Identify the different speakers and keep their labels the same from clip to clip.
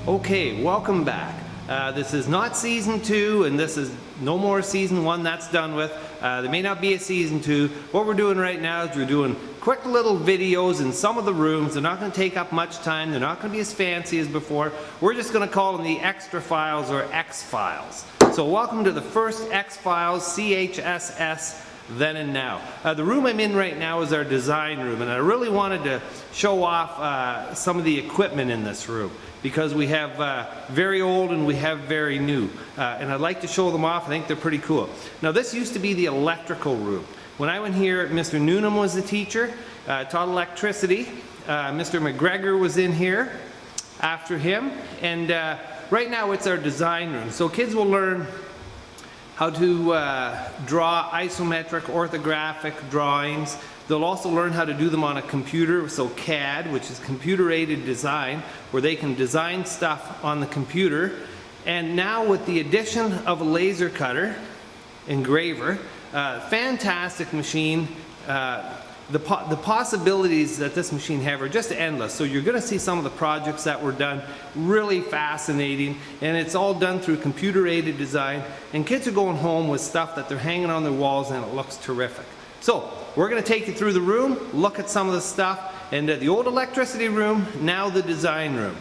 Speaker 1: Okay, welcome back. This is not season 2 and this is no more season 1, that's done with. There may not be a season 2. What we're doing right now is we're doing quick little videos in some of the rooms. They're not going to take up much time. They're not going to be as fancy as before. We're just going to call them the Extra Files or X Files. So welcome to the first X Files, CHSS. Then and now. The room I'm in right now is our design room, and I really wanted to show off some of the equipment in this room because we have very old and we have very new, and I'd like to show them off. I think they're pretty cool. Now this used to be the electrical room. When I went here, Mr. Noonan was the teacher, taught electricity. Mr. McGregor was in here after him, and right now it's our design room. So kids will learn how to draw isometric orthographic drawings. They'll also learn how to do them on a computer, so CAD, which is computer-aided design, where they can design stuff on the computer. And now with the addition of a laser cutter, engraver, fantastic machine. The possibilities that this machine have are just endless. So you're going to see some of the projects that were done, really fascinating, and it's all done through computer-aided design, and kids are going home with stuff that they're hanging on their walls and it looks terrific. So we're going to take you through the room, look at some of the stuff, and the old electricity room, now the design room.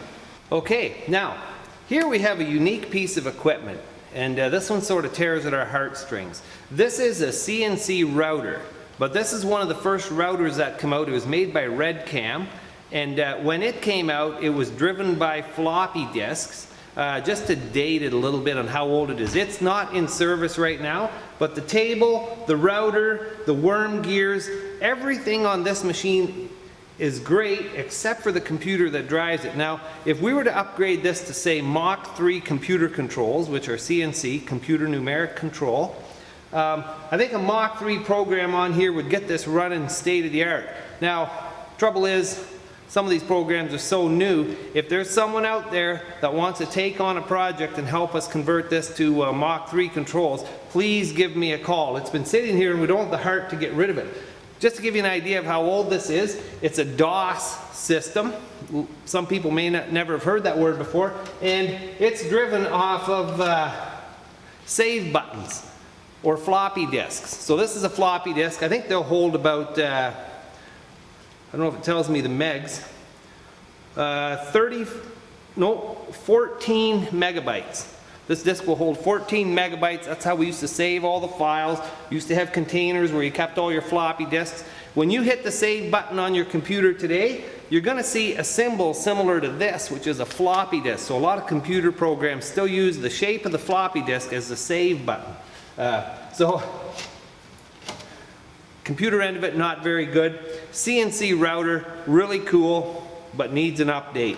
Speaker 1: Okay, now here we have a unique piece of equipment, and this one sort of tears at our heartstrings. This is a CNC router. But this is one of the first routers that come out. It was made by RedCam, and when it came out, it was driven by floppy disks. Just to date it a little bit on how old it is. It's not in service right now, but the table, the router, the worm gears, everything on this machine is great except for the computer that drives it. Now, if we were to upgrade this to say Mach 3 computer controls, which are CNC, computer numeric control, I think a Mach 3 program on here would get this running state of the art. Now, trouble is, some of these programs are so new. If there's someone out there that wants to take on a project and help us convert this to Mach 3 controls, please give me a call. It's been sitting here and we don't have the heart to get rid of it. Just to give you an idea of how old this is, it's a DOS system. Some people may never have heard that word before, and it's driven off of save buttons or floppy disks. So this is a floppy disk. I think they'll hold about, I don't know if it tells me the megs, 14 megabytes. This disk will hold 14 megabytes. That's how we used to save all the files. We used to have containers where you kept all your floppy disks. When you hit the save button on your computer today, you're going to see a symbol similar to this, which is a floppy disk. So a lot of computer programs still use the shape of the floppy disk as the save button. So computer end of it, not very good. CNC router, really cool, but needs an update.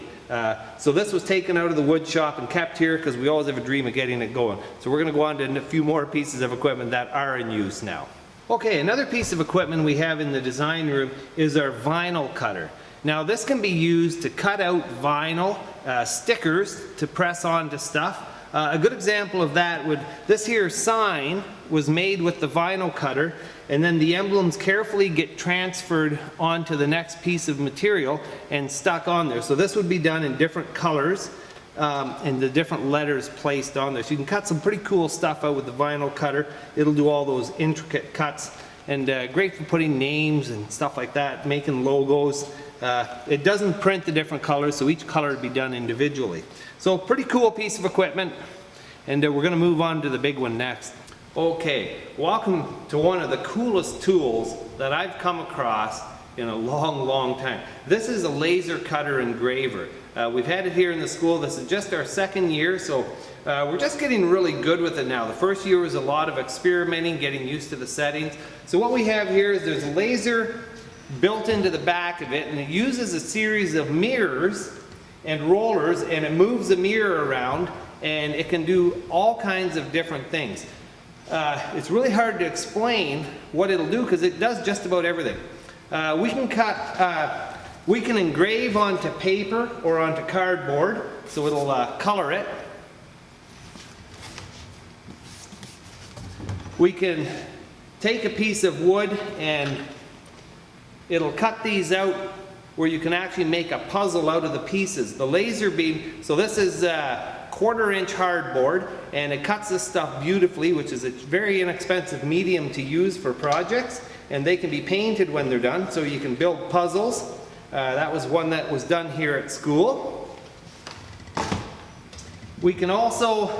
Speaker 1: So this was taken out of the wood shop and kept here because we always have a dream of getting it going. So we're going to go on to a few more pieces of equipment that are in use now. Okay, another piece of equipment we have in the design room is our vinyl cutter. Now this can be used to cut out vinyl stickers to press onto stuff. A good example of that would, this here sign was made with the vinyl cutter, and then the emblems carefully get transferred onto the next piece of material and stuck on there. So this would be done in different colors and the different letters placed on there. So you can cut some pretty cool stuff out with the vinyl cutter. It'll do all those intricate cuts, and great for putting names and stuff like that, making logos. It doesn't print the different colors, so each color would be done individually. So pretty cool piece of equipment, and we're going to move on to the big one next. Okay, welcome to one of the coolest tools that I've come across in a long time. This is a laser cutter engraver. We've had it here in the school. This is just our second year, so we're just getting really good with it now. The first year was a lot of experimenting, getting used to the settings. So what we have here is there's a laser built into the back of it, and it uses a series of mirrors and rollers, and it moves the mirror around, and it can do all kinds of different things. It's really hard to explain what it'll do because it does just about everything. We can engrave onto paper or onto cardboard, so it'll color it. We can take a piece of wood and it'll cut these out where you can actually make a puzzle out of the pieces. The laser beam, so this is 1/4 inch hardboard, and it cuts this stuff beautifully, which is a very inexpensive medium to use for projects, and they can be painted when they're done, so you can build puzzles. That was one that was done here at school. We can also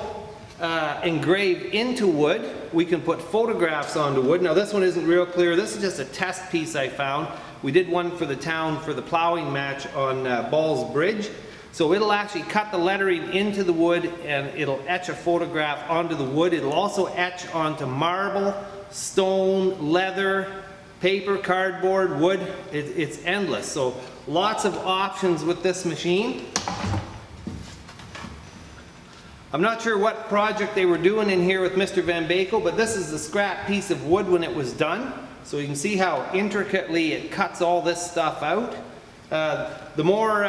Speaker 1: engrave into wood. We can put photographs onto wood. Now this one isn't real clear. This is just a test piece I found. We did one for the town for the plowing match on Balls Bridge. So it'll actually cut the lettering into the wood and it'll etch a photograph onto the wood. It'll also etch onto marble, stone, leather, paper, cardboard, wood. It's endless. So lots of options with this machine. I'm not sure what project they were doing in here with Mr. Van Bakel, but this is the scrap piece of wood when it was done. So you can see how intricately it cuts all this stuff out. The more,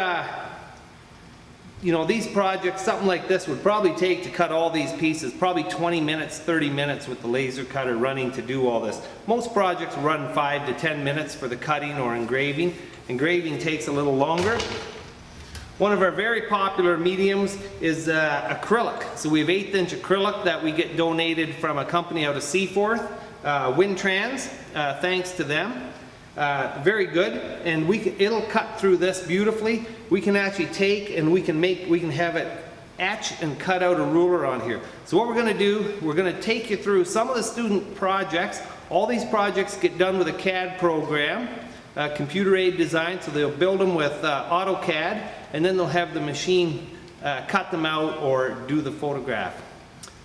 Speaker 1: you know, these projects, something like this would probably take to cut all these pieces, probably 20 minutes, 30 minutes with the laser cutter running to do all this. Most projects run 5 to 10 minutes for the cutting or engraving. Engraving takes a little longer. One of our very popular mediums is acrylic. So we have 1/8 inch acrylic that we get donated from a company out of Seaforth, Wintrans, thanks to them. Very good, and it'll cut through this beautifully. We can actually take and we can have it etch and cut out a ruler on here. So what we're going to do, we're going to take you through some of the student projects. All these projects get done with a CAD program, computer aided design, so they'll build them with AutoCAD, and then they'll have the machine cut them out or do the photograph.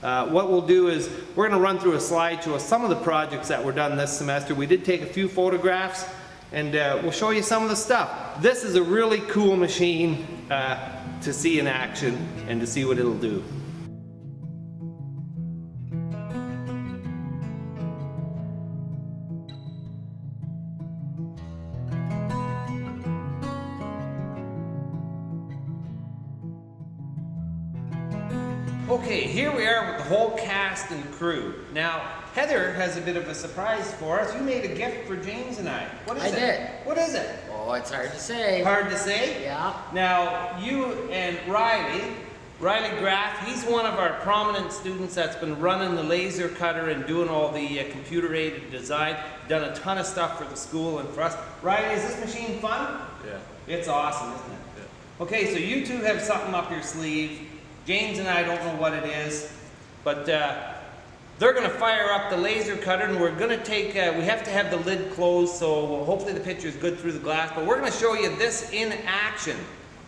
Speaker 1: What we'll do is we're going to run through a slideshow of some of the projects that were done this semester. We did take a few photographs, and we'll show you some of the stuff. This is a really cool machine to see in action and to see what it'll do. Okay, here we are with the whole cast and crew. Now, Heather has a bit of a surprise for us. You made a gift for James and I. What is it? I did. What is it?
Speaker 2: Oh, it's hard to say.
Speaker 1: Hard to say?
Speaker 2: Yeah.
Speaker 1: Now, you and Riley Graff, he's one of our prominent students that's been running the laser cutter and doing all the computer-aided design. Done a ton of stuff for the school and for us. Riley, is this machine fun?
Speaker 3: Yeah.
Speaker 1: It's awesome, isn't it? Yeah. Okay, so you two have something up your sleeve. James and I don't know what it is, but they're going to fire up the laser cutter, and we're going to take, we have to have the lid closed, so hopefully the picture is good through the glass, but we're going to show you this in action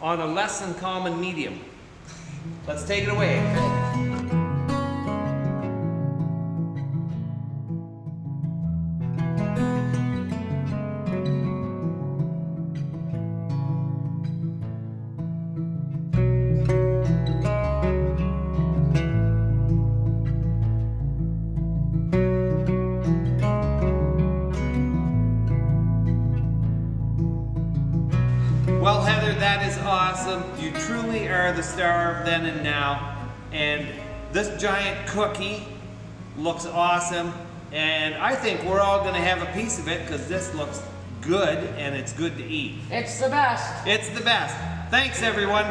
Speaker 1: on a less than common medium. Let's take it away. Well, Heather, that is awesome. You truly are the star of Then and Now. And this giant cookie looks awesome. And I think we're all going to have a piece of it because this looks good and it's good to eat.
Speaker 2: It's the best.
Speaker 1: It's the best. Thanks, everyone.